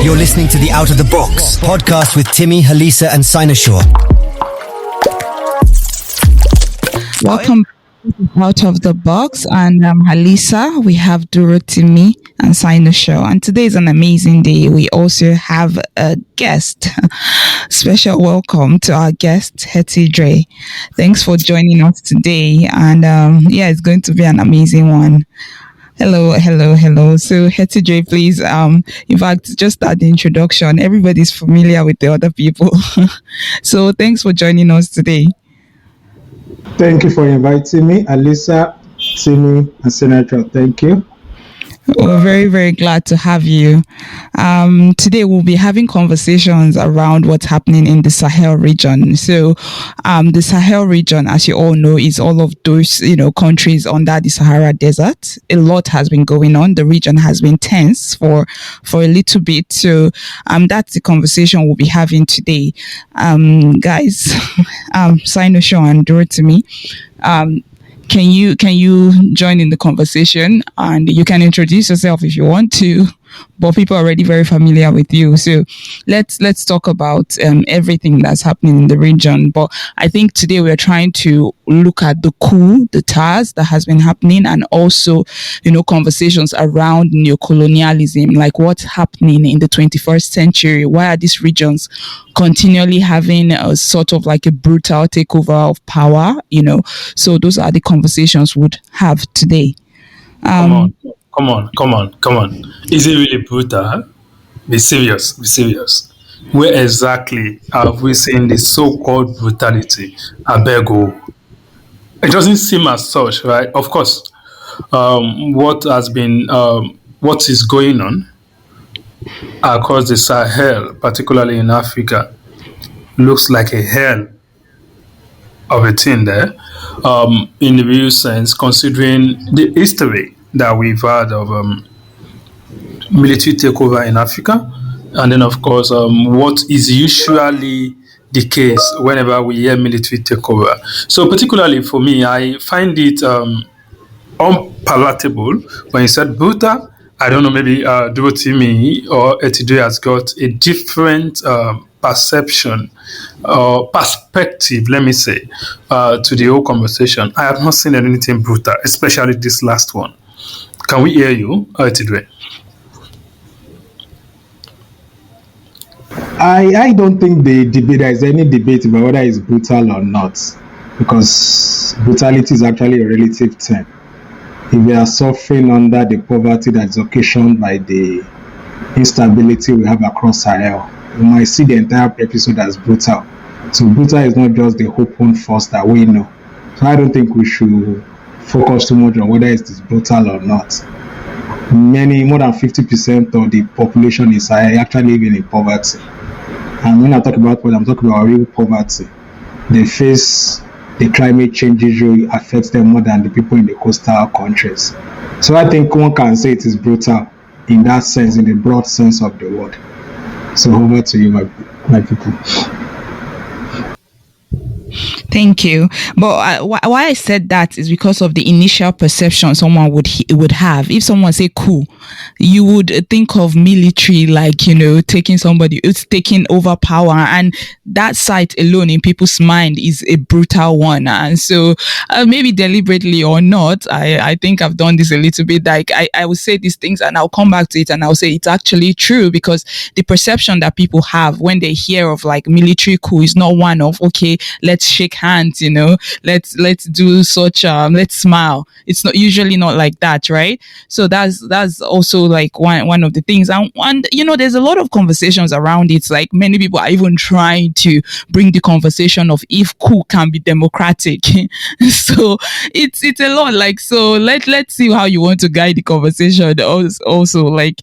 You're listening to the Out of the Box podcast with Timmy, Halisa, and Sinosure. Welcome Out of the Box, and I'm Halisa. We have Duro, Timmy, and Sinosure. And today is an amazing day. We also have a guest. Special welcome to our guest, Hetty Dre. Thanks for joining us today. And it's going to be an amazing one. Hello. So Hetty Dre, please, in fact, just at the introduction, everybody's familiar with the other people. So thanks for joining us today. Thank you for inviting me, Alisa, Timmy, and Senator. Thank you. We're very, very glad to have you. Today we'll be having conversations around what's happening in the Sahel region. So, the Sahel region, as you all know, is all of those, countries under the Sahara Desert. A lot has been going on. The region has been tense for a little bit. So, that's the conversation we'll be having today. Guys, Sinosure and Duro to me. Can you join in the conversation, and you can introduce yourself if you want to, but people are already very familiar with you. So let's talk about everything that's happening in the region. But I think today we're trying to look at the coup, the TARS that has been happening, and also, conversations around neo-colonialism, like what's happening in the 21st century. Why are these regions continually having a sort of like a brutal takeover of power? So those are the conversations we'd have today. Come on. Is it really brutal? Huh? Be serious. Where exactly have we seen the so-called brutality? Abego. It doesn't seem as such, right? Of course, what is going on across the Sahel, particularly in Africa, looks like a hell of a thing there, in the real sense, considering the history that we've had of military takeover in Africa, and then of course what is usually the case whenever we hear military takeover. So particularly for me, I find it unpalatable when you said brutal. I don't know, maybe Durotimi or Etidre has got a different perception or perspective, let me say, to the whole conversation. I have not seen anything brutal, especially this last one. Can we hear you, Etidre? I don't think there is any debate about whether it's brutal or not, because brutality is actually a relative term. If we are suffering under the poverty that is occasioned by the instability we have across Sahel, you might see the entire episode as brutal. So brutal is not just the open force that we know. So I don't think we should focus too much on whether it is brutal or not. More than 50% of the population in Sahel actually living in poverty. And when I talk about poverty, I'm talking about real poverty. They face the climate change issue affects them more than the people in the coastal countries. So I think one can say it is brutal in that sense, in the broad sense of the word. So over to you, my people. Thank you. But why I said that is because of the initial perception someone would have. If someone say coup, you would think of military, like, taking somebody, it's taking over power. And that sight alone in people's mind is a brutal one. And so maybe deliberately or not, I think I've done this a little bit. Like I will say these things and I'll come back to it and I'll say it's actually true, because the perception that people have when they hear of like military coup is not one of, okay, let's shake hands, let's do such let's smile. It's not usually not like that, right? So that's also like one of the things, and there's a lot of conversations around it. Like many people are even trying to bring the conversation of if coup can be democratic. So it's a lot. Like, so let's see how you want to guide the conversation. Also, like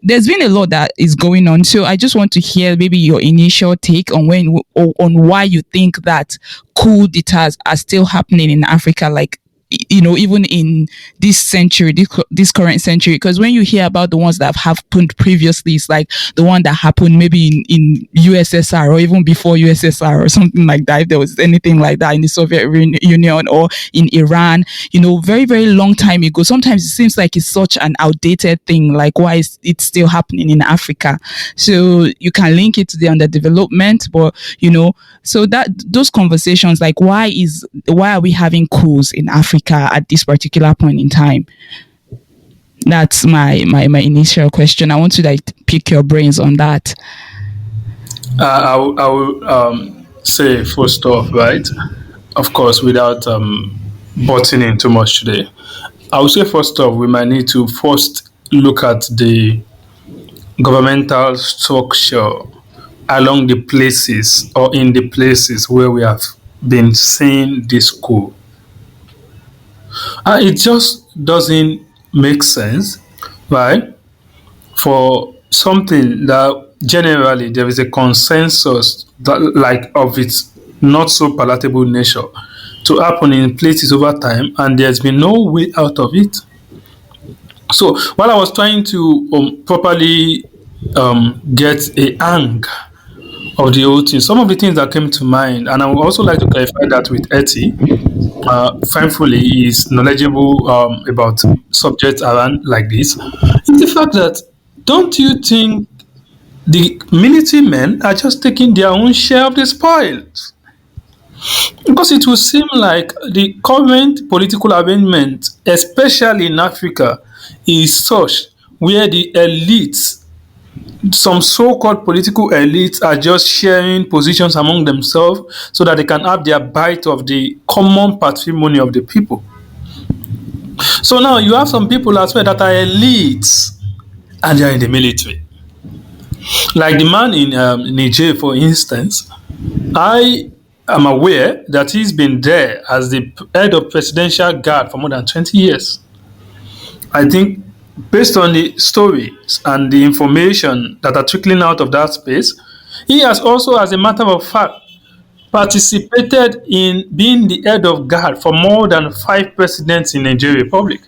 there's been a lot that is going on, so I just want to hear maybe your initial take on why you think that coup d'etats are still happening in Africa, like even in this century, this current century, because when you hear about the ones that have happened previously, it's like the one that happened maybe in USSR or even before USSR or something like that, if there was anything like that in the Soviet Union or in Iran, very, very long time ago. Sometimes it seems like it's such an outdated thing, like why is it still happening in Africa? So you can link it to the underdevelopment, but so that those conversations, like why are we having coups in Africa at this particular point in time? That's my initial question. I want to pick your brains on that. I will say first off, right? Of course, without butting in too much today. I would say first off, we might need to first look at the governmental structure along the places or in the places where we have been seeing this coup. It just doesn't make sense, right? For something that generally there is a consensus that, like, of its not so palatable nature to happen in places over time, and there's been no way out of it. So while I was trying to properly get a hang of the whole thing, some of the things that came to mind, and I would also like to clarify that with Etty, thankfully he is knowledgeable about subjects around like this, is the fact that, don't you think the military men are just taking their own share of the spoils? Because it will seem like the current political arrangement, especially in Africa, is such where the elites, some so-called political elites, are just sharing positions among themselves so that they can have their bite of the common patrimony of the people. So now you have some people as well that are elites and they are in the military. Like the man in Niger, for instance, I am aware that he's been there as the head of presidential guard for more than 20 years. I think based on the stories and the information that are trickling out of that space, he has also, as a matter of fact, participated in being the head of guard for more than 5 presidents in Niger Republic.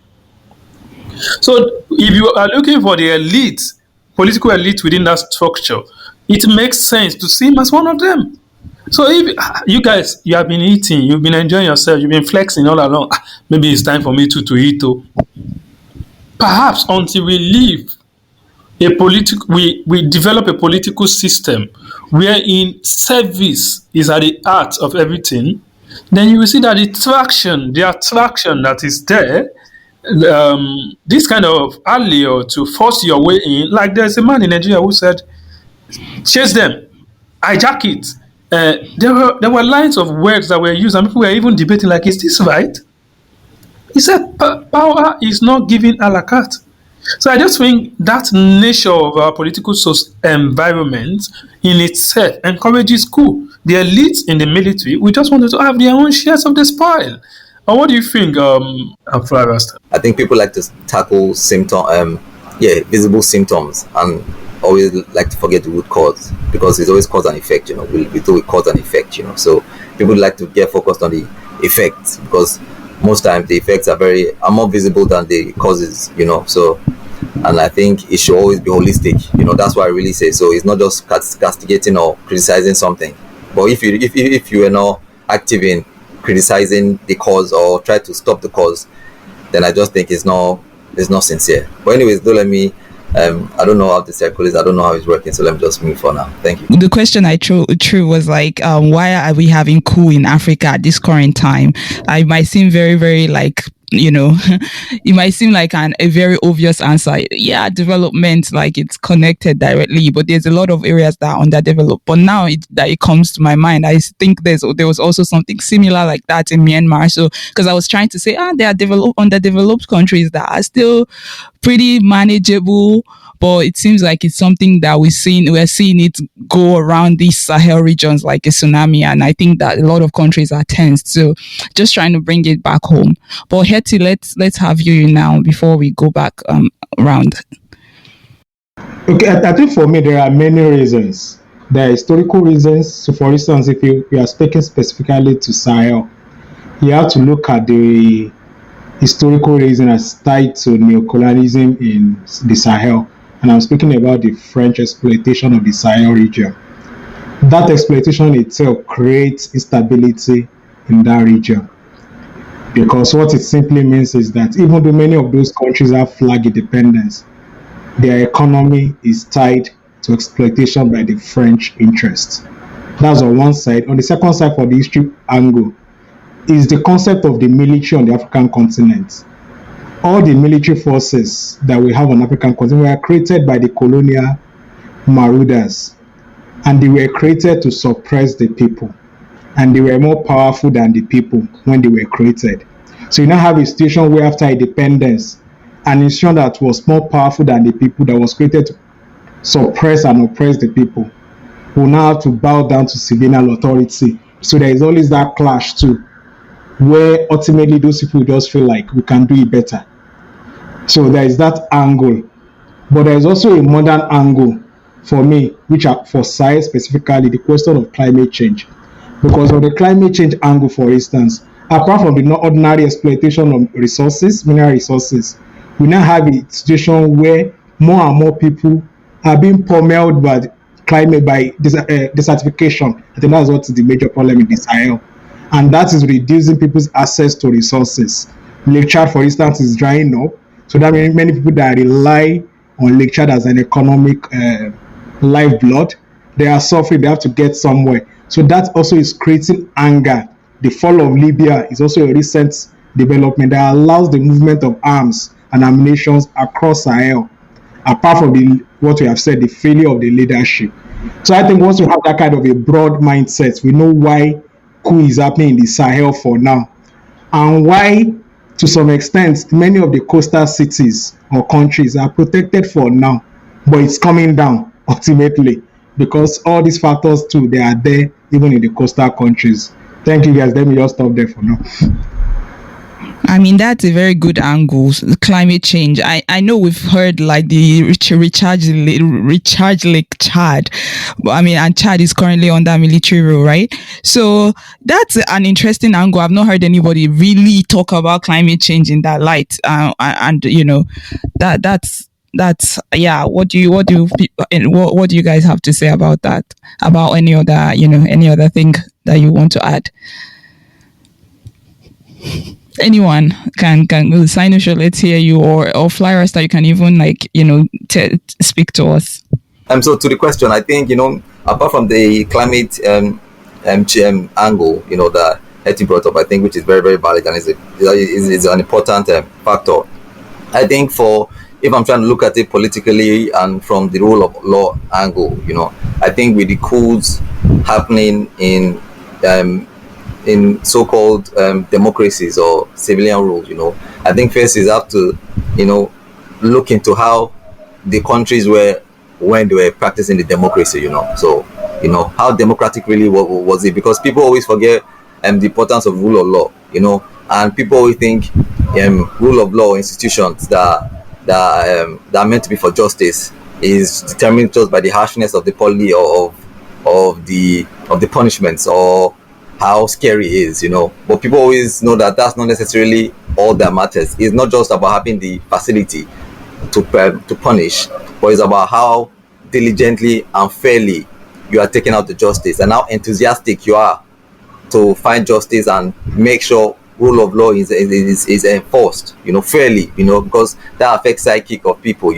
So if you are looking for the elite, political elite within that structure, it makes sense to see him as one of them. So if you guys, you have been eating, you've been enjoying yourself, you've been flexing all along, maybe it's time for me to eat too. Perhaps until we leave we develop a political system wherein service is at the heart of everything, then you will see that the attraction that is there, this kind of allure to force your way in, like there's a man in Nigeria who said, chase them, hijack it. There were lines of words that were used and people were even debating, like, is this right? He said, power is not given a la carte. So I just think that nature of our political environment in itself encourages coup. The elites in the military, we just wanted to have their own shares of the spoil. And what do you think, Florasta? I think people like to tackle visible symptoms, and always like to forget the root cause, because it's always cause and effect. We do it cause and effect. So people like to get focused on the effects, because most times the effects are more visible than the causes. So, and I think it should always be holistic. That's why I really say so. It's not just castigating or criticizing something, but if you are not active in criticizing the cause or try to stop the cause, then I just think it's not sincere. But anyways, don't let me. I don't know how the circle is. I don't know how it's working. So let me just move for now. Thank you. The question I threw was like, why are we having coup in Africa at this current time? It might seem very, very it might seem like a very obvious answer. Yeah, development, like it's connected directly, but there's a lot of areas that are underdeveloped. But now that it comes to my mind, I think there was also something similar like that in Myanmar. So, because I was trying to say, there are underdeveloped countries that are still pretty manageable, but it seems like it's something that we're seeing it go around these Sahel regions like a tsunami, and I think that a lot of countries are tensed. So just trying to bring it back home. But Hetty, let's have you now before we go back around. Okay, I think for me there are many reasons. There are historical reasons. So for instance, if we are speaking specifically to Sahel, you have to look at the historical reason as tied to neo-colonialism in the Sahel, and I'm speaking about the French exploitation of the Sahel region. That exploitation itself creates instability in that region, because what it simply means is that even though many of those countries have flag independence, their economy is tied to exploitation by the French interests. That's on one side. On the second side, for the history angle, is the concept of the military on the African continent. All the military forces that we have on the African continent were created by the colonial marauders, and they were created to suppress the people, and they were more powerful than the people when they were created. So you now have a situation where after independence, an institution that was more powerful than the people, that was created to suppress and oppress the people, will now have to bow down to civilian authority. So there is always that clash too, where ultimately those people just feel like we can do it better. So there is that angle. But there is also a modern angle for me, which are for science specifically, the question of climate change. Because of the climate change angle, for instance, apart from the ordinary exploitation of resources, mineral resources, we now have a situation where more and more people are being pummeled by climate, by desertification. I think that's what is the major problem in the Sahel. And that is reducing people's access to resources. Lake Chad, for instance, is drying up. So that means many people that rely on Lake Chad as an economic lifeblood, they are suffering, they have to get somewhere. So that also is creating anger. The fall of Libya is also a recent development that allows the movement of arms and ammunition across Sahel, apart from what we have said, the failure of the leadership. So I think once we have that kind of a broad mindset, we know why coup is happening in the Sahel for now, and why, to some extent, many of the coastal cities or countries are protected for now, but it's coming down ultimately, because all these factors too, they are there even in the coastal countries. Thank you guys. Let me just stop there for now. I mean, that's a very good angle. Climate change. I know we've heard like the recharge Lake Chad, but I mean, and Chad is currently under military rule, right? So that's an interesting angle. I've not heard anybody really talk about climate change in that light. And you know, that's yeah. What do you guys have to say about that? About any other thing that you want to add? Anyone can Sinusha, let's hear you, or Flyers that you can even speak to us. So to the question, I think apart from the climate angle, that Hetty brought up, I think, which is very, very valid and is an important factor. I think if I'm trying to look at it politically and from the rule of law angle, I think with the coups happening in so-called democracies or civilian rules, I think first is have to, look into how the countries were when they were practicing the democracy, So, how democratic really was it? Because people always forget the importance of rule of law, and people always think rule of law institutions that are meant to be for justice is determined just by the harshness of the policy or of the punishments or how scary it is, But people always know that that's not necessarily all that matters. It's not just about having the facility to punish, but it's about how diligently and fairly you are taking out the justice and how enthusiastic you are to find justice and make sure rule of law is enforced, fairly, because that affects psychic of people,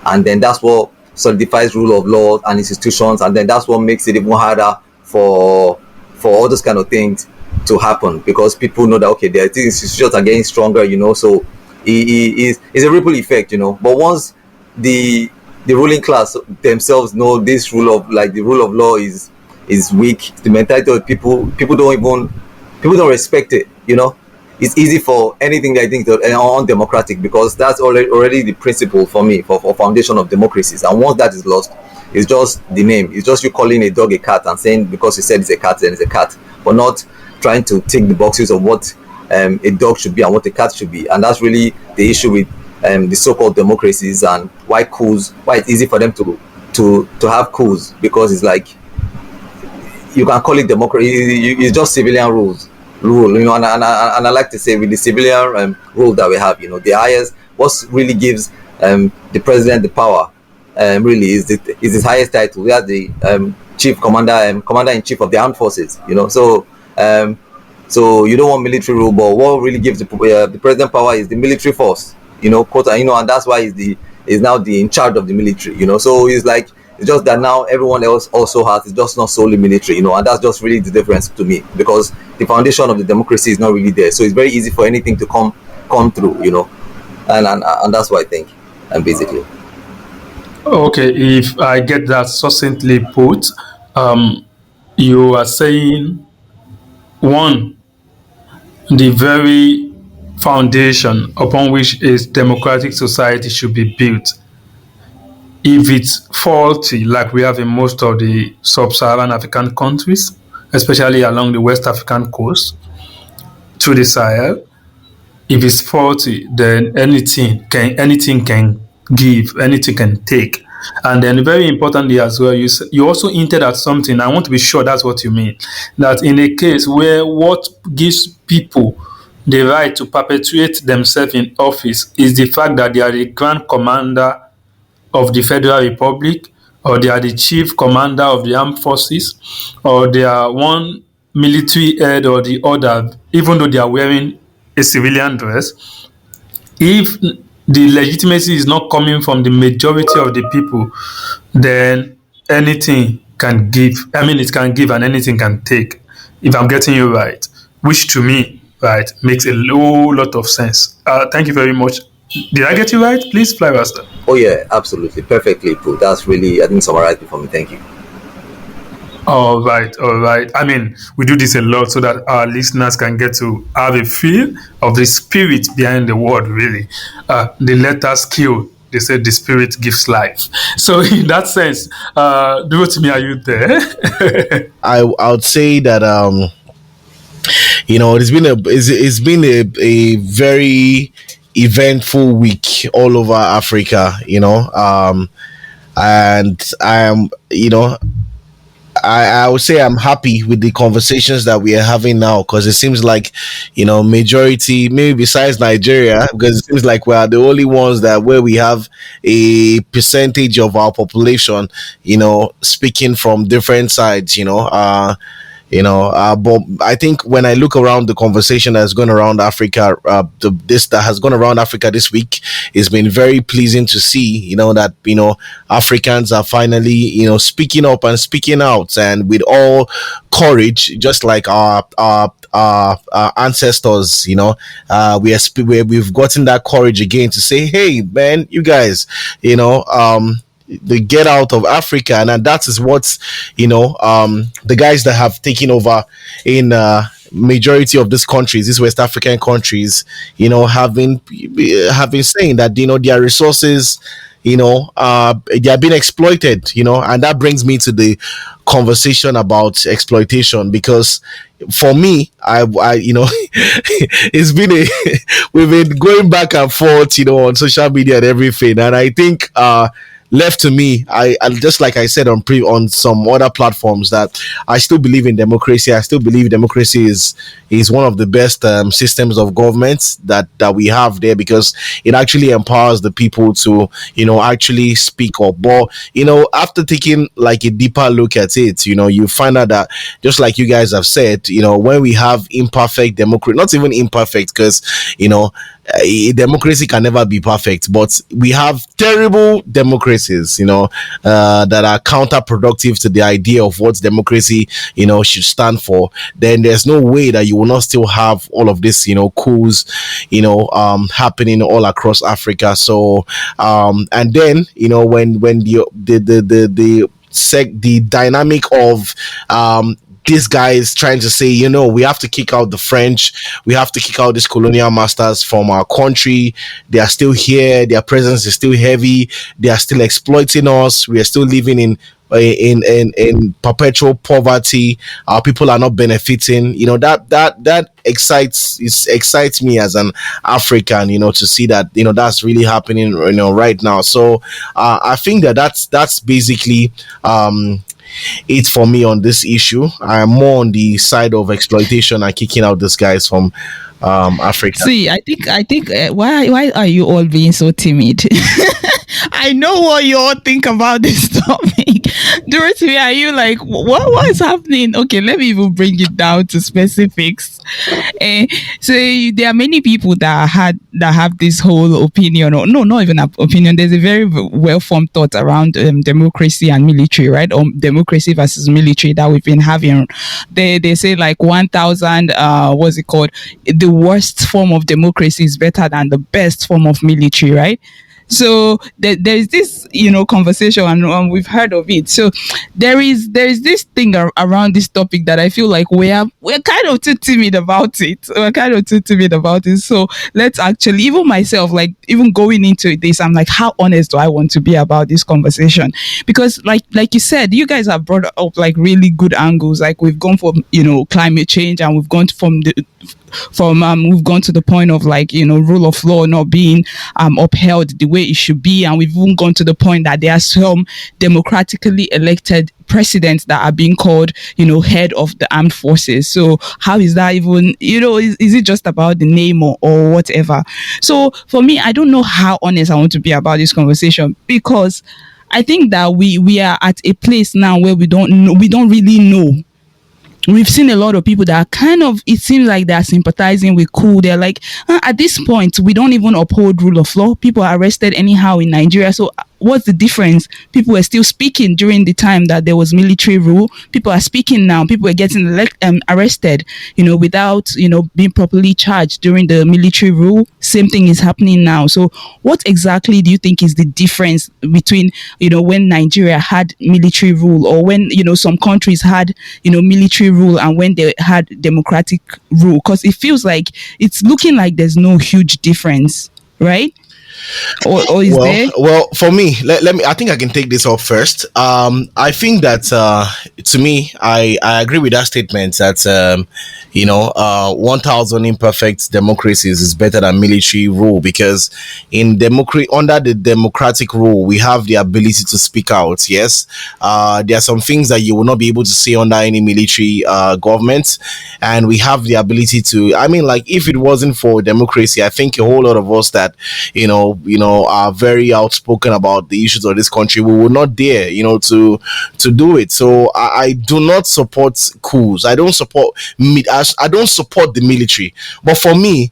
and then that's what solidifies rule of law and institutions, and then that's what makes it even harder for all those kind of things to happen, because people know that okay, the institutions are getting stronger, so it's a ripple effect, But once the ruling class themselves know this the rule of law is weak, the mentality of people don't respect it, It's easy for anything that I think is undemocratic, because that's already the principle for me for foundation of democracies. And once that is lost, it's just the name. It's just you calling a dog a cat and saying because you said it's a cat, then it's a cat, but not trying to tick the boxes of what a dog should be and what a cat should be. And that's really the issue with the so-called democracies, and why it's easy for them to have coups, because it's like you can call it democracy. It's just civilian rules. rule, and I like to say with the civilian rule that we have, the highest, what really gives the president the power, really is his highest title. We are the chief commander, commander in chief of the armed forces. So you don't want military rule, but what really gives the president power is the military force. Quote, and that's why he's now in charge of the military. So it's just that now everyone else also has, it's just not solely military, and that's just really the difference to me, because the foundation of the democracy is not really there. So it's very easy for anything to come through, and that's what I think, and basically. Okay, if I get that succinctly put, you are saying, one, the very foundation upon which a democratic society should be built, if it's faulty, like we have in most of the sub-Saharan African countries, especially along the West African coast to the Sahel, if it's faulty, then anything can give, anything can take. And then very importantly as well, you also hinted at something. I want to be sure that's what you mean. That in a case where what gives people the right to perpetuate themselves in office is the fact that they are the grand commander of the Federal Republic, or they are the chief commander of the armed forces, or they are one military head or the other, even though they are wearing a civilian dress, if the legitimacy is not coming from the majority of the people, then anything can give. I mean, it can give and anything can take, if I'm getting you right, which to me, right, makes a whole lot of sense. Thank you very much. Did I get you right? Please fly faster. Oh yeah, absolutely, perfectly put. That's really, I think, summarized it for me. Thank you. All right. I mean, we do this a lot so that our listeners can get to have a feel of the spirit behind the word, really. The letters kill. They said the spirit gives life. So in that sense, Dorothy, are you there? I would say that it's been a very eventful week all over Africa, and I would say I'm happy with the conversations that we are having now, because it seems like, majority, maybe besides Nigeria, because it seems like we are the only ones where we have a percentage of our population, speaking from different sides, but I think when I look around the conversation that's going around Africa, that has gone around Africa this week, it's been very pleasing to see, that Africans are finally, speaking up and speaking out, and with all courage, just like our ancestors. We've gotten that courage again to say, hey, man, you guys, the get out of Africa, and that is what the guys that have taken over in majority of these countries, these West African countries, have been saying that their resources, they are being exploited, and that brings me to the conversation about exploitation, because for me, I it's been we've been going back and forth, on social media and everything, and I think left to me, I just like I said on some other platforms, that I still believe in democracy. I still believe democracy is one of the best systems of government that we have there, because it actually empowers the people to actually speak up. But after taking like a deeper look at it, you find out that, just like you guys have said, when we have imperfect democracy, not even imperfect, because democracy can never be perfect, but we have terrible democracies, that are counterproductive to the idea of what democracy, should stand for. Then there's no way that you will not still have all of this, coups, happening all across Africa. So, and then, when the dynamic of this guy is trying to say, we have to kick out the French, we have to kick out these colonial masters from our country. They are still here, their presence is still heavy, they are still exploiting us, we are still living in perpetual poverty, our people are not benefiting. That excites me as an African, to see that that's really happening right now. So I think that's basically it for me on this issue. I am more on the side of exploitation and kicking out these guys from Africa. See, I think why are you all being so timid? I know what you all think about this topic. Dorothy, are you like, what is happening? Okay, let me even bring it down to specifics. So there are many people that have this whole opinion, or no, not even an opinion. There's a very well formed thought around democracy and military, right? Democracy versus military that we've been having. They say like 1,000. What's it called? The worst form of democracy is better than the best form of military, right? So there's this, conversation, and we've heard of it. So there is this thing around this topic that I feel like we're kind of too timid about it. We're kind of too timid about it. So let's actually, even myself, like even going into this, I'm like, how honest do I want to be about this conversation? Because like you said, you guys have brought up like really good angles. Like we've gone from climate change, and we've gone we've gone to the point of like rule of law not being upheld the way it should be, and we've even gone to the point that there are some democratically elected presidents that are being called head of the armed forces. So how is that even is it just about the name or whatever? So for me, I don't know how honest I want to be about this conversation, because I think that we are at a place now where we don't really know. We've seen a lot of people that are kind of, it seems like they're sympathizing with coup. They're like, at this point, we don't even uphold rule of law. People are arrested anyhow in Nigeria. So what's the difference? People were still speaking during the time that there was military rule. People are speaking now. People are getting arrested, without, being properly charged during the military rule. Same thing is happening now. So what exactly do you think is the difference between, when Nigeria had military rule, or when, some countries had, military rule, and when they had democratic rule? Because it feels like it's looking like there's no huge difference, right? Or is there? Well, for me, let me. I think I can take this up first. I think that to me, I agree with that statement that 1,000 imperfect democracies is better than military rule, because in under the democratic rule, we have the ability to speak out. Yes, there are some things that you will not be able to say under any military government, and we have the ability to. I mean, like, if it wasn't for democracy, I think a whole lot of us that are very outspoken about the issues of this country, we would not dare to do it. So I do not support coups. I don't support the military. But for me,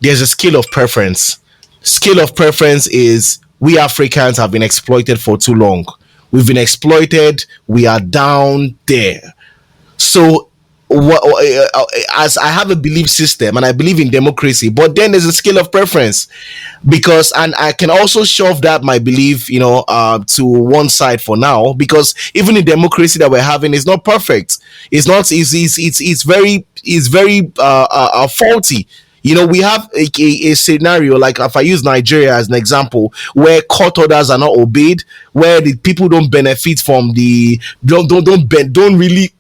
there's a scale of preference. Scale of preference is, we Africans have been exploited for too long. We've been exploited. We are down there. So as I have a belief system and I believe in democracy, but then there's a scale of preference, because, and I can also shove that my belief to one side for now, because even the democracy that we're having is not perfect. It's very faulty. We have a scenario, like if I use Nigeria as an example, where court orders are not obeyed, where the people don't benefit from don't really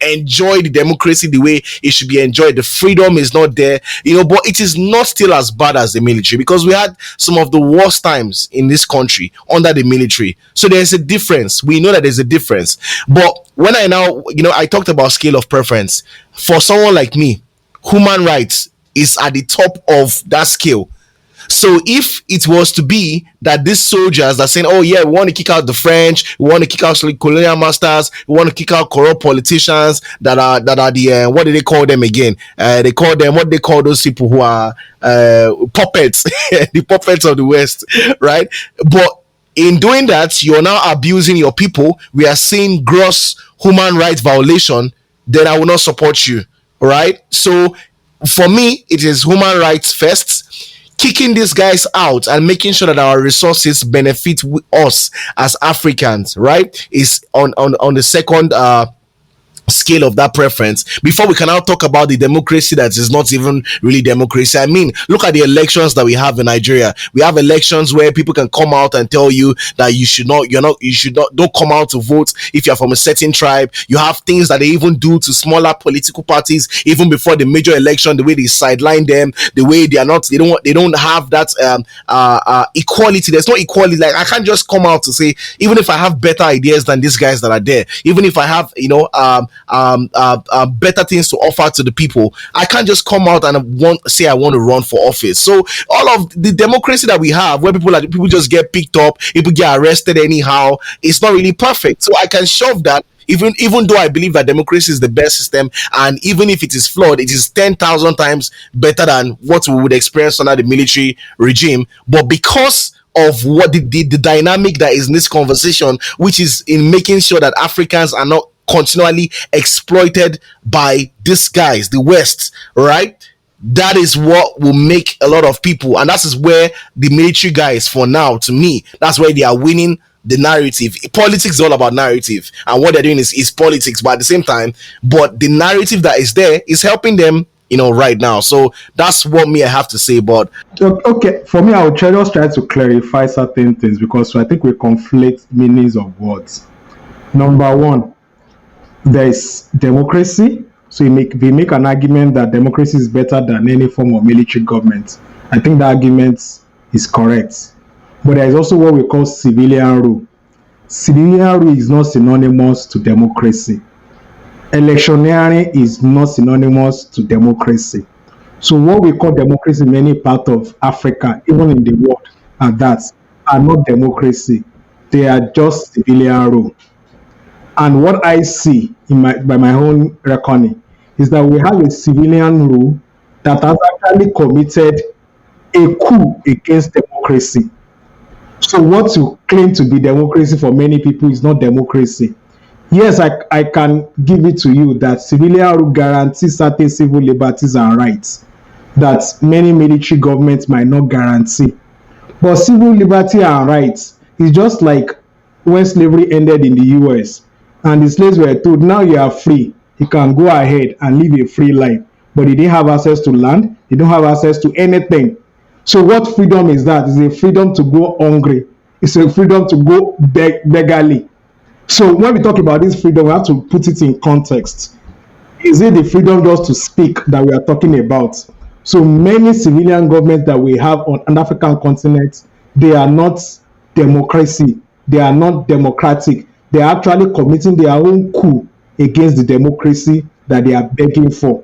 enjoy the democracy the way it should be enjoyed. The freedom is not there, but it is not still as bad as the military, because we had some of the worst times in this country under the military. So there's a difference. We know that there's a difference. But when I talked about scale of preference, for someone like me, human rights is at the top of that scale. So if it was to be that these soldiers are saying, oh yeah, we want to kick out the French, we want to kick out colonial masters, we want to kick out corrupt politicians that are the what do they call them again? They call them, what they call those people who are puppets, the puppets of the West, right? But in doing that, you're now abusing your people. We are seeing gross human rights violation. Then I will not support you, right? So for me, it is human rights first. Kicking these guys out and making sure that our resources benefit us as Africans, right, is on the second scale of that preference before we can now talk about the democracy that is not even really democracy. I mean, look at the elections that we have in Nigeria. We have elections where people can come out and tell you that you should not, don't come out to vote if you're from a certain tribe. You have things that they even do to smaller political parties even before the major election, the way they sideline them, the way they don't have that equality. There's no equality. Like, I can't just come out to say, even if I have better ideas than these guys that are there, even if I have, better things to offer to the people, I can't just come out and say I want to run for office. So all of the democracy that we have, where people just get picked up, people get arrested anyhow, it's not really perfect. So I can shove that. Even though I believe that democracy is the best system, and even if it is flawed, it is 10,000 times better than what we would experience under the military regime. But because of what the dynamic that is in this conversation, which is in making sure that Africans are not continually exploited by these guys, the West, right? That is what will make a lot of people, and that is where the military guys, for now, to me, that's where they are winning the narrative. Politics is all about narrative, and what they're doing is politics, but at the same time, but the narrative that is there is helping them, right now. So that's what I have to say. But okay, for me, I would just try to clarify certain things, because I think we conflate meanings of words. Number one, there is democracy. So they make an argument that democracy is better than any form of military government. I think the argument is correct. But there is also what we call civilian rule. Civilian rule is not synonymous to democracy. Electioneering is not synonymous to democracy. So what we call democracy in many parts of Africa, even in the world, are not democracy. They are just civilian rule. And what I see by my own reckoning is that we have a civilian rule that has actually committed a coup against democracy. So what you claim to be democracy for many people is not democracy. Yes, I can give it to you that civilian rule guarantees certain civil liberties and rights that many military governments might not guarantee. But civil liberty and rights is just like when slavery ended in the US and the slaves were told, now you are free. You can go ahead and live a free life. But they didn't have access to land. They don't have access to anything. So what freedom is that? It's a freedom to go hungry. It's a freedom to go beggarly. So when we talk about this freedom, we have to put it in context. Is it the freedom just to speak that we are talking about? So many civilian governments that we have on an African continent, they are not democracy. They are not democratic. They are actually committing their own coup against the democracy that they are begging for.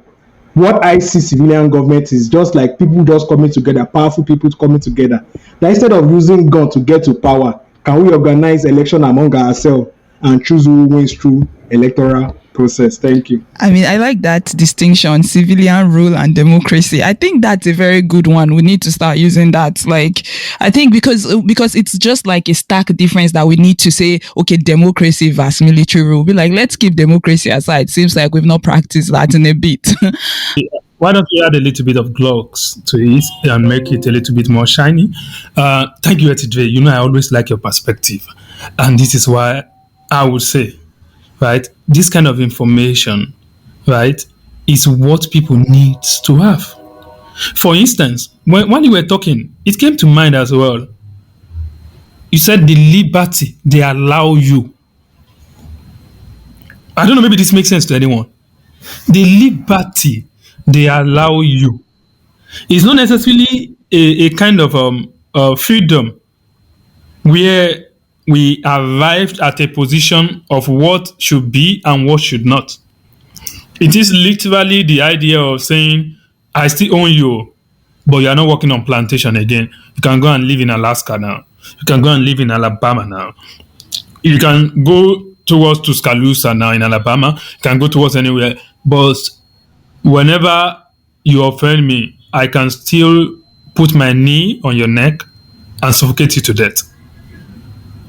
What I see civilian government is just like people just coming together, powerful people coming together. That instead of using gun to get to power, can we organize election among ourselves and choose who wins through electoral process? Thank you. I mean, I like that distinction, civilian rule and democracy. I think that's a very good one. We need to start using that. Like, I think because it's just like a stark difference that we need to say, okay, democracy versus military rule. Be like, let's keep democracy aside. Seems like we've not practiced that in a bit. Why don't you add a little bit of gloss to it and make it a little bit more shiny? Thank you, Etidre. I always like your perspective. And this is why I would say, right, this kind of information, right, is what people need to have. For instance, when you were talking, it came to mind as well. You said the liberty they allow you. I don't know, maybe this makes sense to anyone. The liberty they allow you is not necessarily a kind of freedom where we arrived at a position of what should be and what should not. It is literally the idea of saying, I still own you, but you are not working on plantation again. You can go and live in Alaska now. You can go and live in Alabama now. You can go towards Tuscaloosa now in Alabama. You can go towards anywhere. But whenever you offend me, I can still put my knee on your neck and suffocate you to death.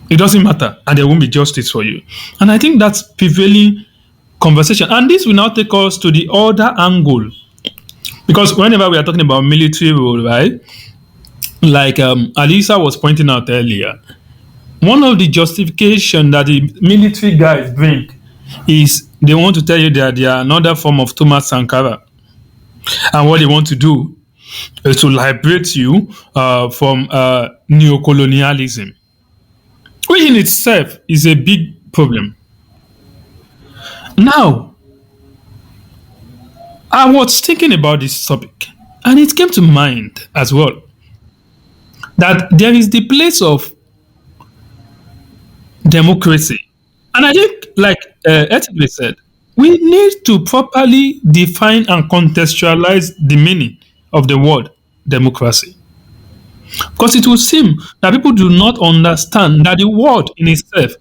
It doesn't matter, and there won't be justice for you. And I think that's prevailing conversation. And this will now take us to the other angle. Because whenever we are talking about military rule, right, like Alisa was pointing out earlier, one of the justification that the military guys bring is they want to tell you that they are another form of Thomas Sankara. And what they want to do is to liberate you from neo-colonialism, which in itself is a big problem. Now, I was thinking about this topic, and it came to mind as well that there is the place of democracy. And I think, like Etienne said, we need to properly define and contextualize the meaning of the word democracy. Because it will seem that people do not understand that the word in itself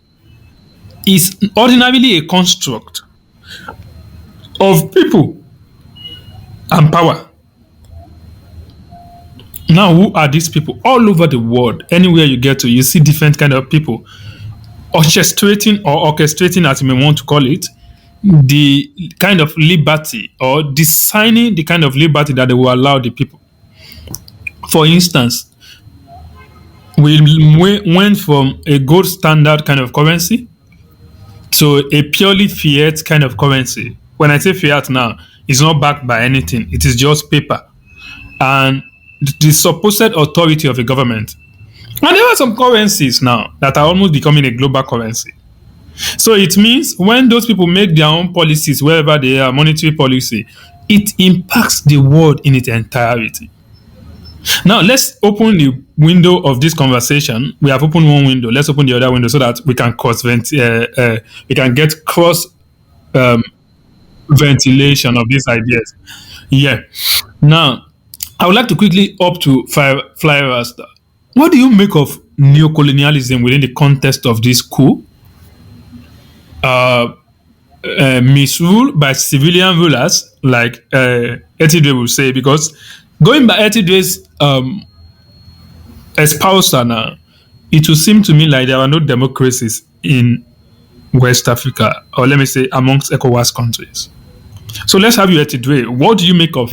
is ordinarily a construct of people and power. Now, who are these people? All over the world, anywhere you get to, you see different kind of people orchestrating, as you may want to call it, the kind of liberty or designing the kind of liberty that they will allow the people. For instance, we went from a gold standard kind of currency to a purely fiat kind of currency. When I say fiat now, it's not backed by anything. It is just paper. And the supposed authority of a government. And there are some currencies now that are almost becoming a global currency. So it means when those people make their own policies, wherever they are, monetary policy, it impacts the world in its entirety. Now, let's open the window of this conversation. We have opened one window. Let's open the other window so that we can we can get cross ventilation of these ideas. Yeah. Now, I would like to quickly up to fly Rasta. What do you make of neo-colonialism within the context of this coup? Misrule by civilian rulers, like Etidwe will say, because going by Etidwe's espouser now, it will seem to me like there are no democracies in West Africa, or let me say amongst ECOWAS countries. So let's have you, Etidwe. What do you make of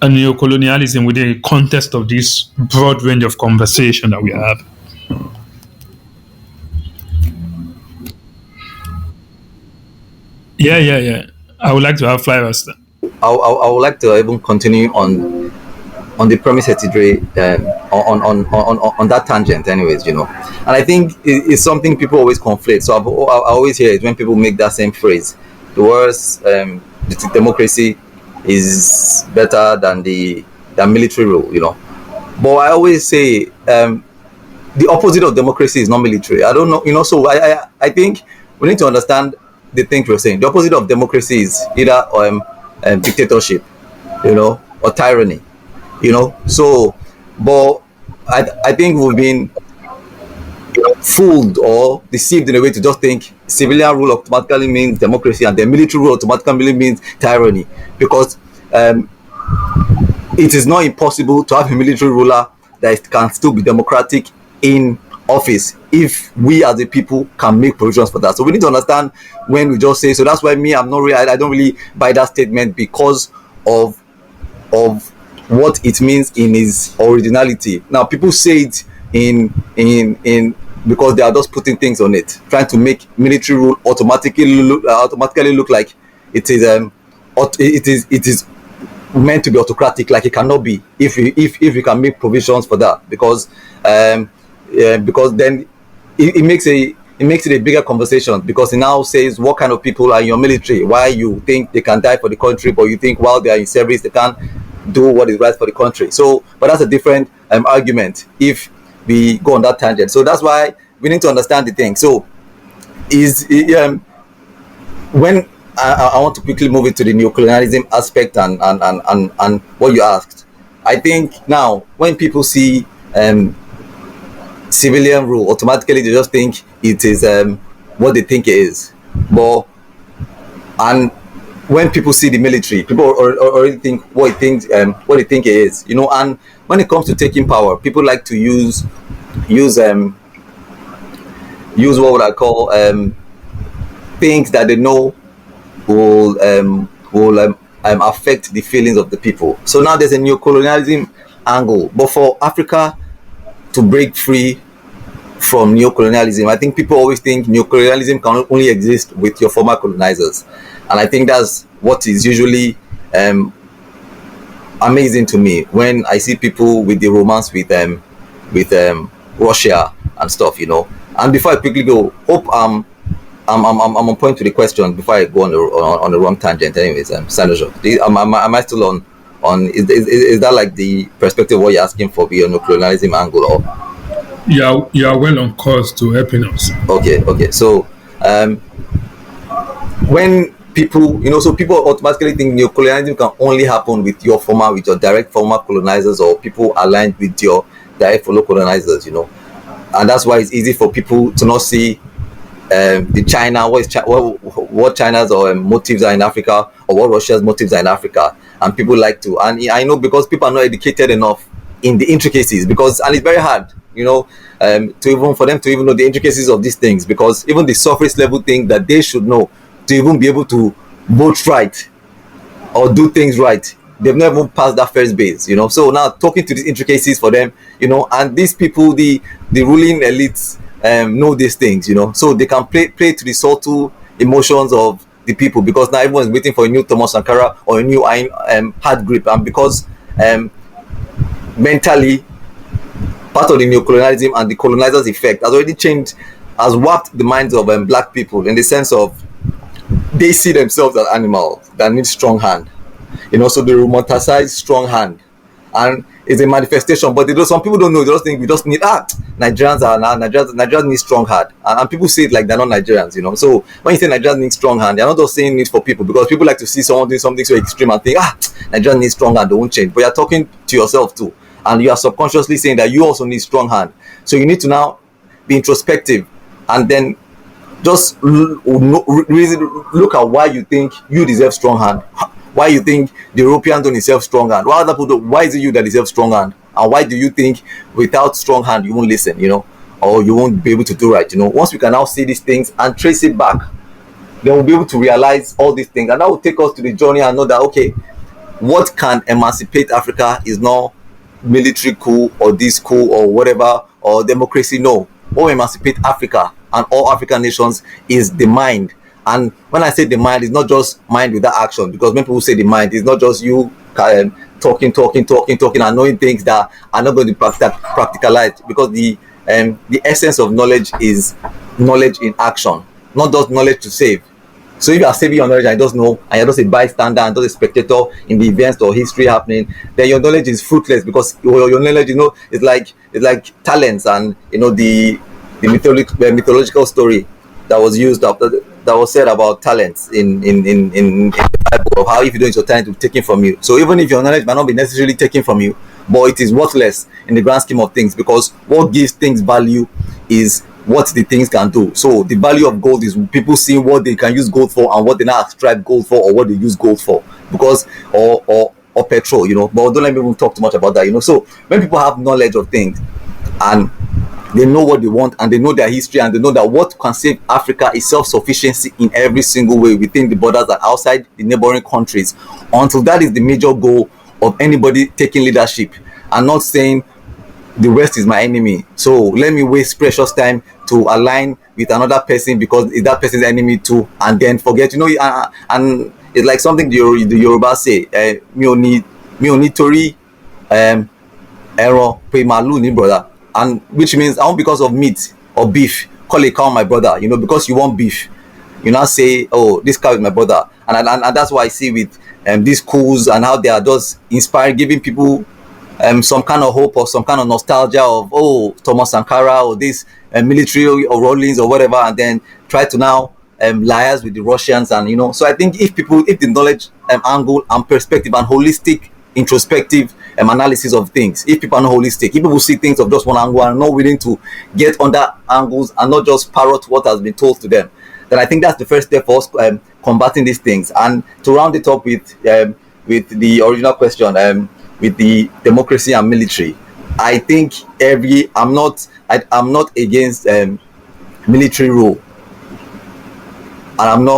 neo-colonialism within the context of this broad range of conversation that we have? Yeah. I would like to have flyers. I would like to even continue on the premise Etidre, on that tangent, anyways, And I think it's something people always conflate. So I always hear it when people make that same phrase. The words, the democracy is better than military rule, But I always say the opposite of democracy is not military. I don't know, So I think we need to understand the things we're saying. The opposite of democracy is either dictatorship, or tyranny, So, but I think we've been fooled or deceived in a way to just think civilian rule automatically means democracy and then military rule automatically means tyranny, because it is not impossible to have a military ruler that can still be democratic in office if we as a people can make provisions for that. So we need to understand when we just say, so that's why I don't really buy that statement because of what it means in its originality. Now people say it in because they are just putting things on it, trying to make military rule automatically look like it is meant to be autocratic, like it cannot be if you can make provisions for that, because then it makes it a bigger conversation, because it now says what kind of people are in your military, why you think they can die for the country, but you think while they are in service they can't do what is right for the country. So, but that's a different argument if we go on that tangent. So that's why we need to understand the thing. So when I want to quickly move into the neo-colonialism aspect and what you asked, I think now when people see civilian rule, automatically they just think it is what they think it is. And when people see the military, people already think what they think it is, And when it comes to taking power, people like to use what would I call things that they know will affect the feelings of the people. So now there's a neo-colonialism angle, but for Africa to break free from neo-colonialism. I think people always think neo-colonialism can only exist with your former colonizers, and I think that's what is usually amazing to me when I see people with the romance with Russia and stuff, you know. And before I quickly go, hope I'm on point to the question before I go on the wrong tangent. Anyways, Sanojo, am I still on? Is that like the perspective what you're asking for beyond the colonialism angle? Or You are well on course to helping us. Okay. So when people, you know, so people automatically think neo-colonialism can only happen with your direct former colonizers or people aligned with your direct fellow colonizers, you know. And that's why it's easy for people to not see the China, what China's motives are in Africa, or what Russia's motives are in Africa. And people like to, and I know because people are not educated enough in the intricacies, because, and it's very hard, you know, for them to even know the intricacies of these things, because even the surface level thing that they should know to even be able to vote right or do things right, they've never even passed that first base, you know. So now talking to these intricacies for them, you know, and these people, the ruling elites know these things, you know, so they can play to the subtle emotions of the people, because now everyone's waiting for a new Thomas Sankara or a new hard grip, and because mentally part of the neo-colonialism and the colonizers effect has already changed, has warped the minds of black people, in the sense of they see themselves as animals that need strong hand, you know. So they romanticize strong hand, and it's a manifestation. But some people don't know. They just think we just need Nigerians need strong hand, and people say it like they're not Nigerians, you know. So when you say Nigerians need strong hand, they're not just saying it for people, because people like to see someone doing something so extreme and think Nigerians need strong hand, they won't change. But you're talking to yourself too, and you are subconsciously saying that you also need strong hand. So you need to now be introspective, and then just look at why you think you deserve strong hand, why you think the Europeans don't deserve strong hand, why other people don't, why is it you that deserve strong hand, and why do you think without strong hand you won't listen, you know, or you won't be able to do right, you know. Once we can now see these things and trace it back, then we'll be able to realize all these things, and that will take us to the journey and know that, okay, what can emancipate Africa is not military coup or this coup or whatever, or democracy. No, what will emancipate Africa and all African nations is the mind. And when I say the mind, it's not just mind without action, because when people say the mind, it's not just you talking and knowing things that are not going to be practicalized, because the essence of knowledge is knowledge in action, not just knowledge to save. So if you are saving your knowledge and you just know, and you're just a bystander and just a spectator in the events or history happening, then your knowledge is fruitless, because your knowledge, you know, is like talents, and you know the mythological story that was used that was said about talents in the Bible, of how if you don't use your talent, it will be taken from you. So even if your knowledge might not be necessarily taken from you, but it is worthless in the grand scheme of things, because what gives things value is what the things can do. So the value of gold is people seeing what they can use gold for and what they now ascribe gold for, or what they use gold for, because or petrol, you know. But don't let me even talk too much about that, you know. So when people have knowledge of things and they know what they want, and they know their history, and they know that what can save Africa is self-sufficiency in every single way, within the borders and outside the neighboring countries. Until that is the major goal of anybody taking leadership, and not saying the West is my enemy, so let me waste precious time to align with another person because it's that person's enemy too, and then forget, you know. And it's like something the Yoruba say, mi ò ní torí ẹran pe màálù ní brother, and which means I want, because of meat or beef, call a cow my brother, you know, because you want beef, you now say, oh, this cow is my brother. And that's why I see with these coups and how they are just inspiring, giving people some kind of hope or some kind of nostalgia of, oh, Thomas Sankara or this military or Rawlings or whatever, and then try to now liars with the Russians. And you know, so I think if the knowledge angle and perspective and holistic introspective analysis of things, if people are not holistic, if people see things of just one angle and are not willing to get under angles and not just parrot what has been told to them, then I think that's the first step for us combating these things. And to round it up with the original question, with the democracy and military, I think I'm not against military rule, and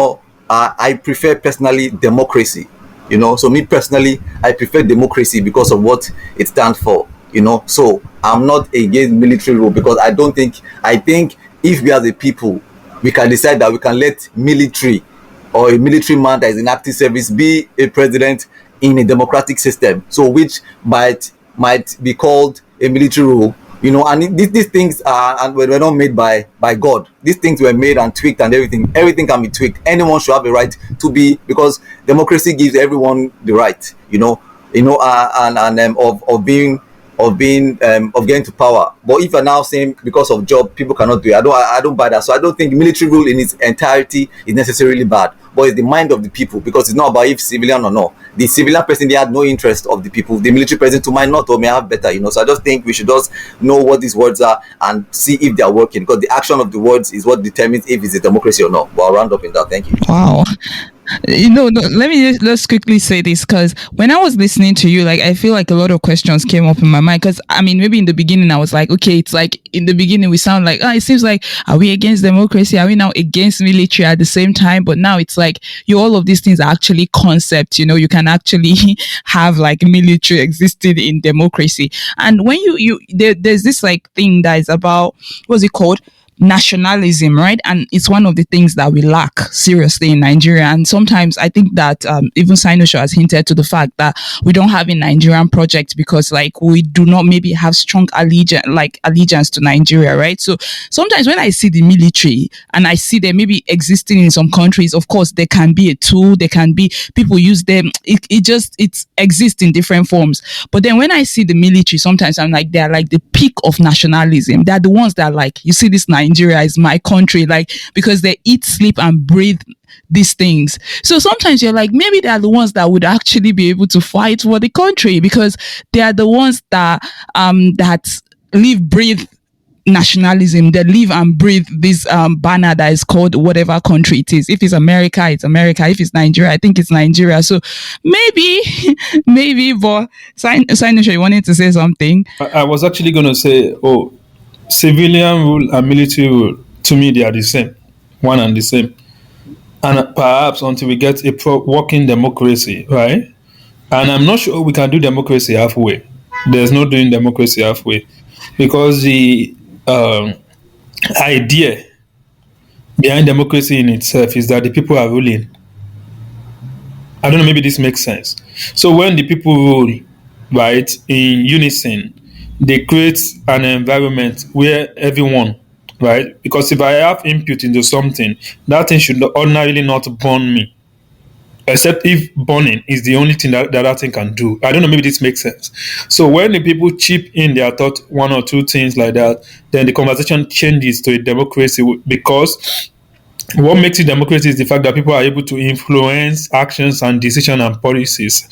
I prefer personally democracy, you know. So me personally, I prefer democracy because of what it stands for, you know. So I'm not against military rule, because I think if we as a people, we can decide that we can let military or a military man that is in active service be a president in a democratic system, so which might be called a military rule, and these things were not made by God. These things were made and tweaked, and everything can be tweaked. Anyone should have the right to be, because democracy gives everyone the right, of getting to power. But if you're now saying because of job people cannot do it, I don't buy that. So I don't think military rule in its entirety is necessarily bad, but it's the mind of the people, because it's not about if civilian or not. The civilian person, they had no interest of the people. The military person too might not, or may have better, So I just think we should just know what these words are and see if they are working, because the action of the words is what determines if it's a democracy or not. But I'll round up in that. Thank you. Wow. No, let me just quickly say this, because when I was listening to you, like, I feel like a lot of questions came up in my mind, because I mean, maybe in the beginning I was like, okay, it's like in the beginning we sound like, it seems like, are we against democracy? Are we now against military at the same time? But now it's like, all of these things are actually concepts, you can actually have like military existed in democracy. And when there's this like thing that is about, what's it called? Nationalism, right? And it's one of the things that we lack seriously in Nigeria. And sometimes I think that even Sinosho has hinted to the fact that we don't have a Nigerian project, because like we do not maybe have strong allegiance to Nigeria, right? So sometimes when I see the military and I see them maybe existing in some countries, of course there can be a tool, there can be people use them, it exists in different forms. But then when I see the military, sometimes I'm like, they're like the peak of nationalism. They're the ones that like, you see this Nigeria is my country, like, because they eat, sleep and breathe these things. So sometimes you're like, maybe they are the ones that would actually be able to fight for the country, because they are the ones that live, breathe nationalism. They live and breathe this banner that is called whatever country it is. If it's America, it's America. If it's Nigeria, I think it's Nigeria. So maybe, but Sinosho, you wanted to say something? I was actually going to say, civilian rule and military rule, to me, they are the same, one and the same. And perhaps until we get a working democracy, right? And I'm not sure we can do democracy halfway. There's no doing democracy halfway, because the idea behind democracy in itself is that the people are ruling. I don't know, maybe this makes sense. So when the people rule, right, in unison, they create an environment where everyone, right? Because if I have input into something, that thing should ordinarily not burn me, except if burning is the only thing that thing can do. I don't know, maybe this makes sense. So when the people chip in their thought, one or two things like that, then the conversation changes to a democracy, because what makes it democracy is the fact that people are able to influence actions and decisions and policies.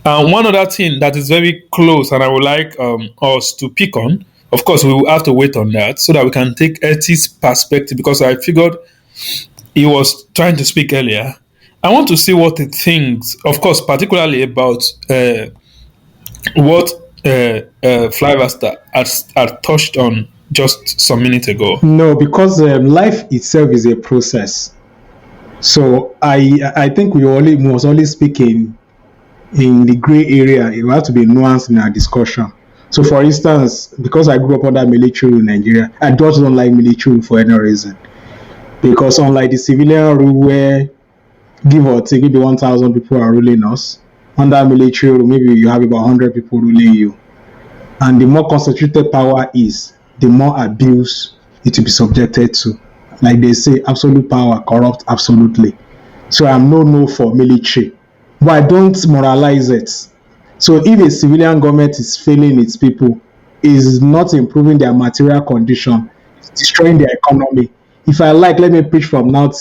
One other thing that is very close, and I would like us to pick on, of course, we will have to wait on that so that we can take Eti's perspective, because I figured he was trying to speak earlier. I want to see what he thinks, of course, particularly about what Flyvester had touched on just some minutes ago. No, because life itself is a process. So I think we must only speak in the gray area. It will have to be nuanced in our discussion. So for instance, because I grew up under military rule in Nigeria, I just don't like military rule for any reason. Because unlike the civilian rule where give or take maybe 1,000 people are ruling us, under military rule maybe you have about 100 people ruling you. And the more concentrated power is, the more abuse it will be subjected to. Like they say, absolute power corrupt absolutely. So I'm no for military, but I don't moralize it. So if a civilian government is failing its people, is not improving their material condition, destroying their economy, if I like, let me preach from now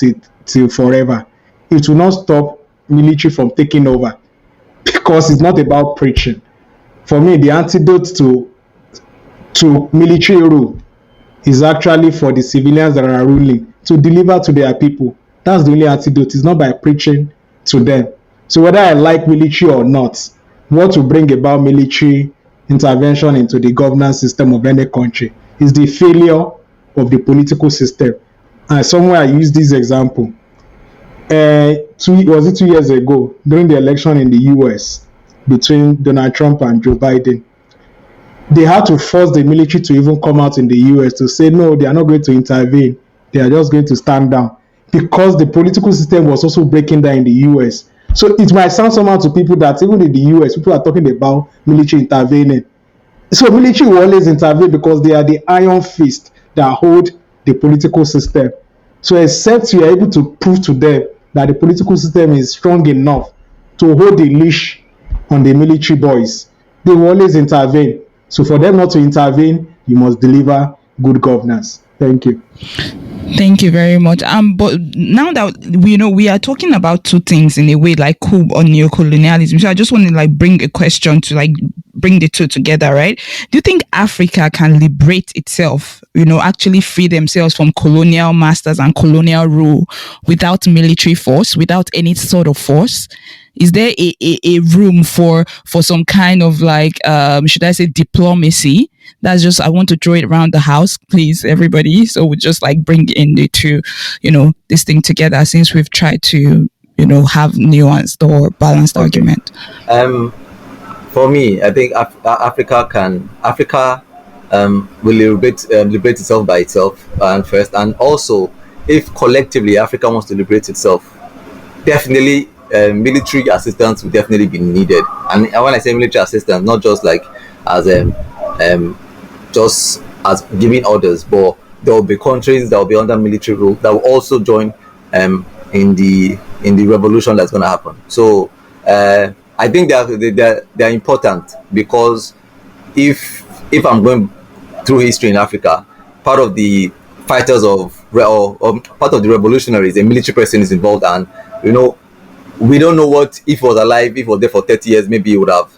till forever, it will not stop military from taking over, because it's not about preaching. For me, the antidote to military rule is actually for the civilians that are ruling to deliver to their people. That's the only antidote. It's not by preaching to them. So whether I like military or not, what will bring about military intervention into the governance system of any country is the failure of the political system. And somewhere I used this example. 2 years ago, during the election in the US between Donald Trump and Joe Biden, they had to force the military to even come out in the US to say, no, they are not going to intervene. They are just going to stand down, because the political system was also breaking down in the US. So it might sound somehow to people that even in the US, people are talking about military intervening. So military will always intervene because they are the iron fist that hold the political system. So except you are able to prove to them that the political system is strong enough to hold the leash on the military boys, they will always intervene. So for them not to intervene, you must deliver good governance. Thank you. Thank you very much. But now that we are talking about two things in a way, like coup or neo-colonialism. So I just want to bring a question to bring the two together, right? Do you think Africa can liberate itself, actually free themselves from colonial masters and colonial rule without military force, without any sort of force? Is there a room for some kind of should I say diplomacy? That's just, I want to throw it around the house, please, everybody. So we just bring in the two, this thing together, since we've tried to, have nuanced or balanced argument. For me, I think Africa will liberate itself by itself first, and also if collectively Africa wants to liberate itself, definitely military assistance will definitely be needed. And when I say military assistance, not just just as giving orders, but there will be countries that will be under military rule that will also join in the revolution that's going to happen. So I think they are important, because if I'm going through history in Africa, part of the fighters or part of the revolutionaries, a military person is involved, and we don't know what, if he was alive, if he was there for 30 years, maybe he would have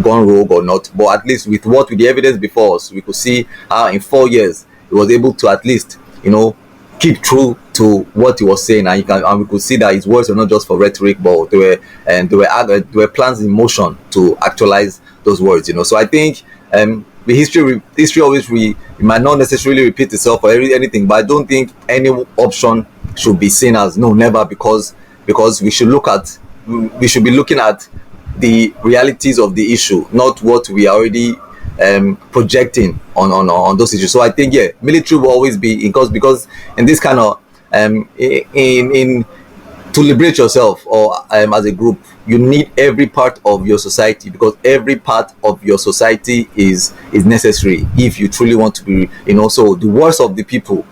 gone rogue or not. But at least with the evidence before us, we could see how in 4 years he was able to at least keep true to what he was saying, and we could see that his words were not just for rhetoric, but there were plans in motion to actualize those words. So I think the history always it might not necessarily repeat itself or anything, but I don't think any option should be seen as no, never, because we should be looking at the realities of the issue, not what we are already projecting on those issues. So I think military will always be, because in this kind of in to liberate yourself or as a group, you need every part of your society, because every part of your society is necessary if you truly want to be, so the worst of the people,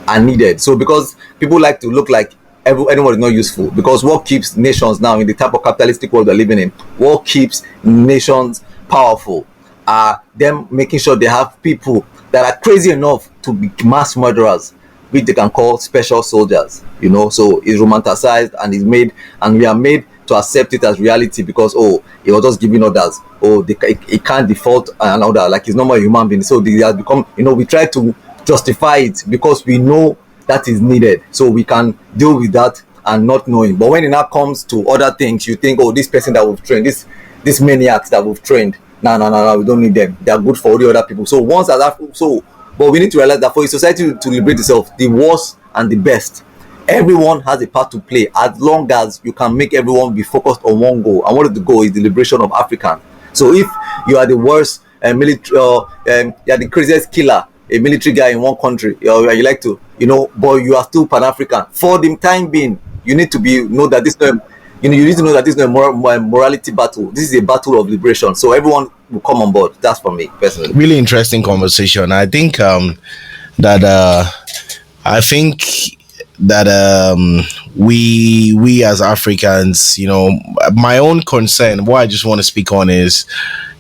are needed. So because people like to look like anyone is not useful, because what keeps nations now in the type of capitalistic world we're living in, what keeps nations powerful are them making sure they have people that are crazy enough to be mass murderers, which they can call special soldiers. So it's romanticized and is made, and we are made to accept it as reality, because he was just giving orders, he can't default and all that, like he's not a human being. So they have become, we try to justify it because we know that is needed, so we can deal with that and not knowing. But when it now comes to other things, you think, this person that we've trained, this maniacs that we've trained, no, we don't need them. They are good for all the other people. So but we need to realize that for a society to liberate itself, the worst and the best, everyone has a part to play, as long as you can make everyone be focused on one goal. And what is the goal? Is the liberation of African. So if you are the worst military, you are the craziest killer, a military guy in one country, you like to, but you are still Pan-African. For the time being, you need to know that this you need to know that this is a morality battle. This is a battle of liberation. So everyone will come on board. That's for me personally. Really interesting conversation. I think that we as Africans, my own concern, what I just want to speak on is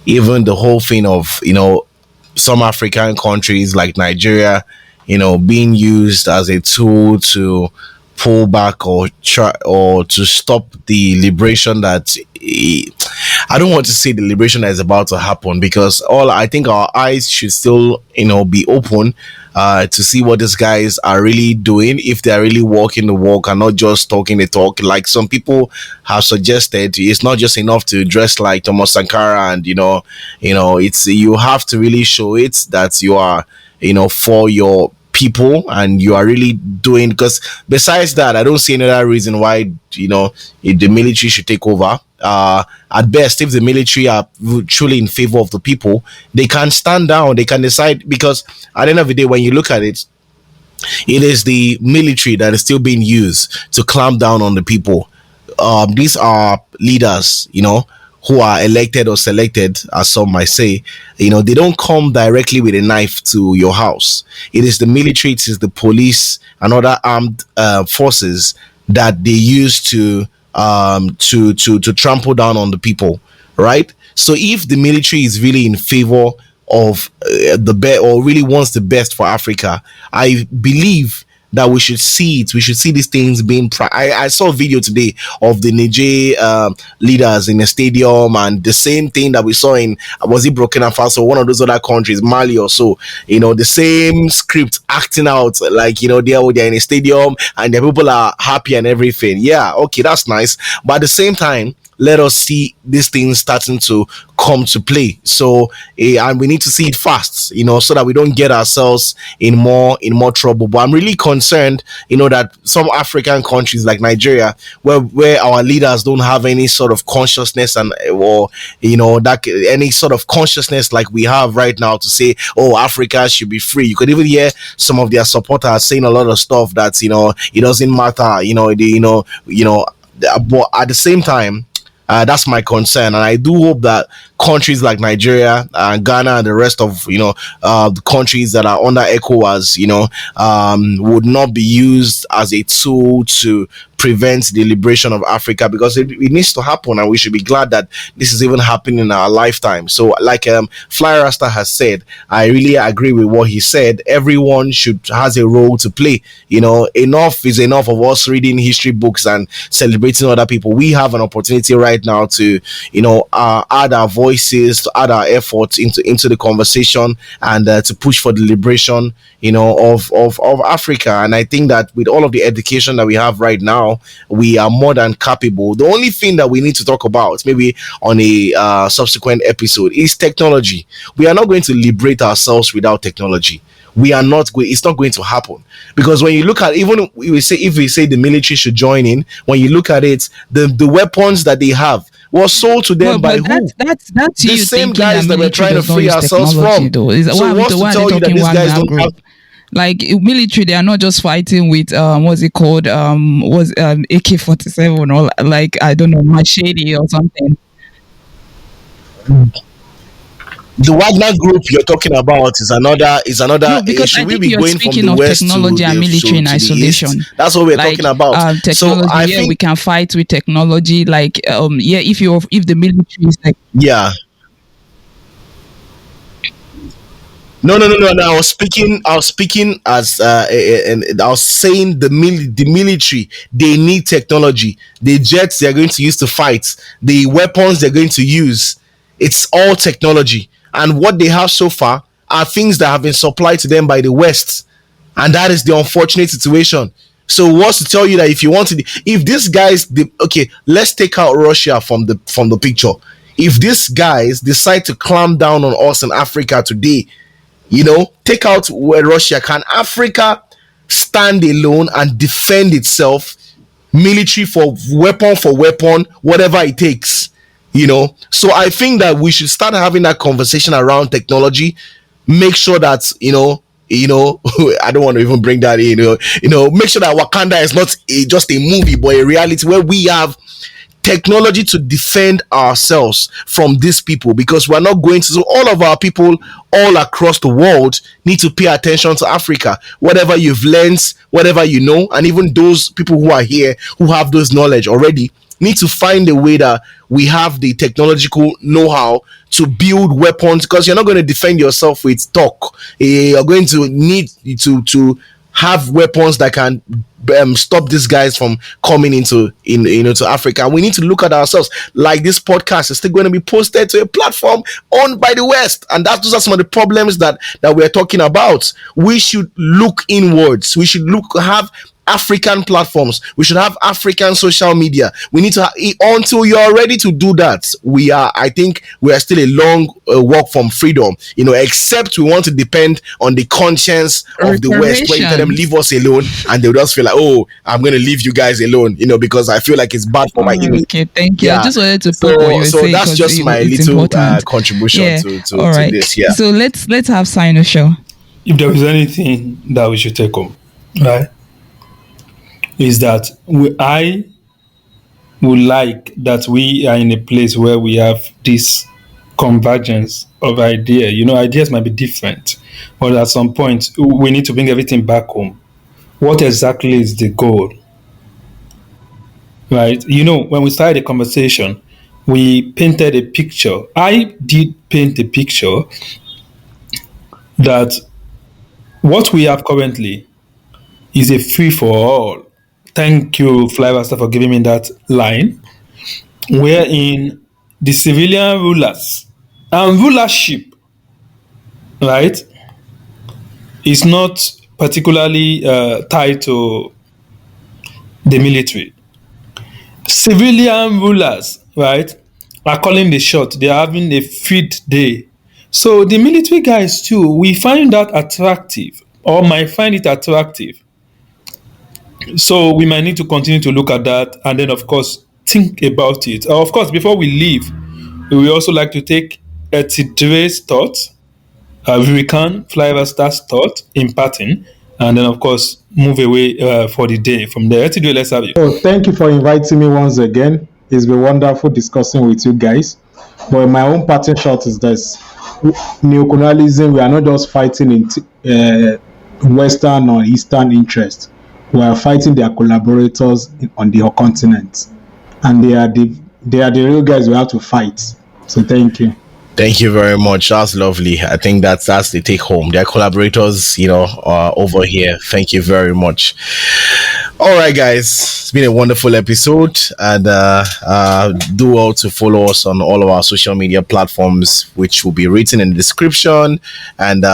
even the whole thing of some African countries like Nigeria, being used as a tool to pull back or try or to stop the liberation that I don't want to say the liberation that is about to happen, because I think our eyes should still be open to see what these guys are really doing, if they are really walking the walk and not just talking the talk. Like some people have suggested, it's not just enough to dress like Thomas Sankara, and it's, you have to really show it that you are for your people and you are really doing. Because besides that, I don't see any other reason why the military should take over. at best, if the military are truly in favor of the people, they can stand down, they can decide, because at the end of the day, when you look at it, it is the military that is still being used to clamp down on the people. These are leaders, who are elected or selected, as some might say. They don't come directly with a knife to your house. It is the military, it is the police and other armed forces that they use to trample down on the people, right? So if the military is really in favor of the best, or really wants the best for Africa, I believe that we should see it. We should see these things being. I saw a video today of the Niger leaders in a stadium, and the same thing that we saw in, was it Burkina Faso, one of those other countries, Mali or so. The same script acting out, like they're in a stadium and the people are happy and everything. Yeah, okay, that's nice. But at the same time, let us see these things starting to come to play. So, and we need to see it fast, so that we don't get ourselves in more trouble. But I'm really concerned, that some African countries like Nigeria, where our leaders don't have any sort of consciousness or that any sort of consciousness like we have right now to say, oh, Africa should be free. You could even hear some of their supporters saying a lot of stuff that it doesn't matter, but at the same time, that's my concern, and I do hope that countries like Nigeria and Ghana and the rest of the countries that are under ECOWAS, would not be used as a tool to prevent the liberation of Africa, because it needs to happen, and we should be glad that this is even happening in our lifetime. So, like Fly Rasta has said, I really agree with what he said. Everyone has a role to play. Enough is enough of us reading history books and celebrating other people. We have an opportunity right now to add our voices, to add our efforts into the conversation, and to push for the liberation of Africa. And I think that with all of the education that we have right now, we are more than capable. The only thing that we need to talk about, maybe on a subsequent episode, is technology. We are not going to liberate ourselves without technology. It's not going to happen, because when you look at, even if we say the military should join in, when you look at it, the weapons that they have was sold to them by who? That's the same guys that we're trying to free ourselves from. So what's to tell you that these guys don't have? Like military, they are not just fighting with what's it called? AK-47 or like, I don't know, machete or something. The Wagner group you're talking about is another No, because issue. I We think be you're going from speaking the of west technology to and military in to the isolation. east. That's what we're talking about. Technology, So I think we can fight with technology. Like, if the military is like, yeah. No. I was speaking as and I was saying the military, they need technology. The jets they're going to use to fight, the weapons they're going to use, it's all technology. And what they have so far are things that have been supplied to them by the West, and that is the unfortunate situation. So what's to tell you that if these guys, okay, let's take out Russia from the picture. If these guys decide to clamp down on us in Africa today, take out Russia, can Africa stand alone and defend itself, military for weapon, whatever it takes? So I think that we should start having that conversation around technology. Make sure that I don't want to even bring that in. Make sure that Wakanda is not just a movie, but a reality where we have technology to defend ourselves from these people, because we're not going to. So all of our people all across the world need to pay attention to Africa. Whatever you've learned, whatever and even those people who are here who have those knowledge already, need to find a way that we have the technological know-how to build weapons, because you're not going to defend yourself with talk. You're going to need to have weapons that can stop these guys from coming into to Africa. We need to look at ourselves. Like, this podcast is still going to be posted to a platform owned by the West, and those are some of the problems that we're talking about. We should look inwards. We should have African platforms. We should have African social media. We need to until you are ready to do that. I think we are still a long walk from freedom, except we want to depend on the conscience of the West, where you tell them leave us alone, and they'll just feel like, oh, I'm going to leave you guys alone, because I feel like it's bad for my image. Okay, thank you. I just wanted to put what you were saying. So that's just my little contribution to this. Yeah. So let's have Sino show. If there is anything that we should take home, right, is that I would like that we are in a place where we have this convergence of idea. Ideas might be different, but at some point we need to bring everything back home. What exactly is the goal? Right? When we started the conversation, we painted a picture. I did paint a picture that what we have currently is a free for all. Thank you, Flymaster, for giving me that line. Wherein the civilian rulers and rulership, right, is not particularly tied to the military. Civilian rulers, right, are calling the shot. They are having a feed day. So the military guys too, we find that attractive, or might find it attractive. So we might need to continue to look at that, and then of course think about it. Of course, before we leave, we also like to take Tidre's thoughts, Virikan Flymaster's thought, imparting, and then of course move away for the day. From there, Tidre, let's have you. Oh, thank you for inviting me once again. It's been wonderful discussing with you guys. But my own parting shot is this: neo-colonialism, we are not just fighting in Western or Eastern interest. We are fighting their collaborators on the continent, and they are the real guys we have to fight. So thank you. Thank you very much. That's lovely. I think that's the take home. Their collaborators, over here. Thank you very much. All right, guys. It's been a wonderful episode, and do well to follow us on all of our social media platforms, which will be written in the description. And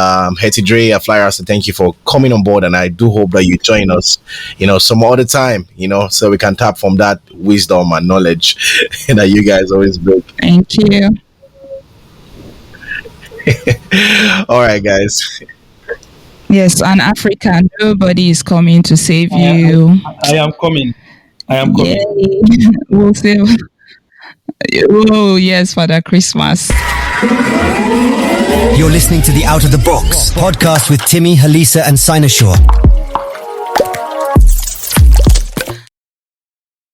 Hetty Dre, Flyers, thank you for coming on board, and I do hope that you join us, some other time, so we can tap from that wisdom and knowledge that you guys always bring. Thank you. All right, guys. Yes, and Africa, nobody is coming to save you. I am coming. Yay. We'll save. Oh, yes, Father Christmas. You're listening to the Out of the Box podcast with Timmy, Halisa, and Sinosure.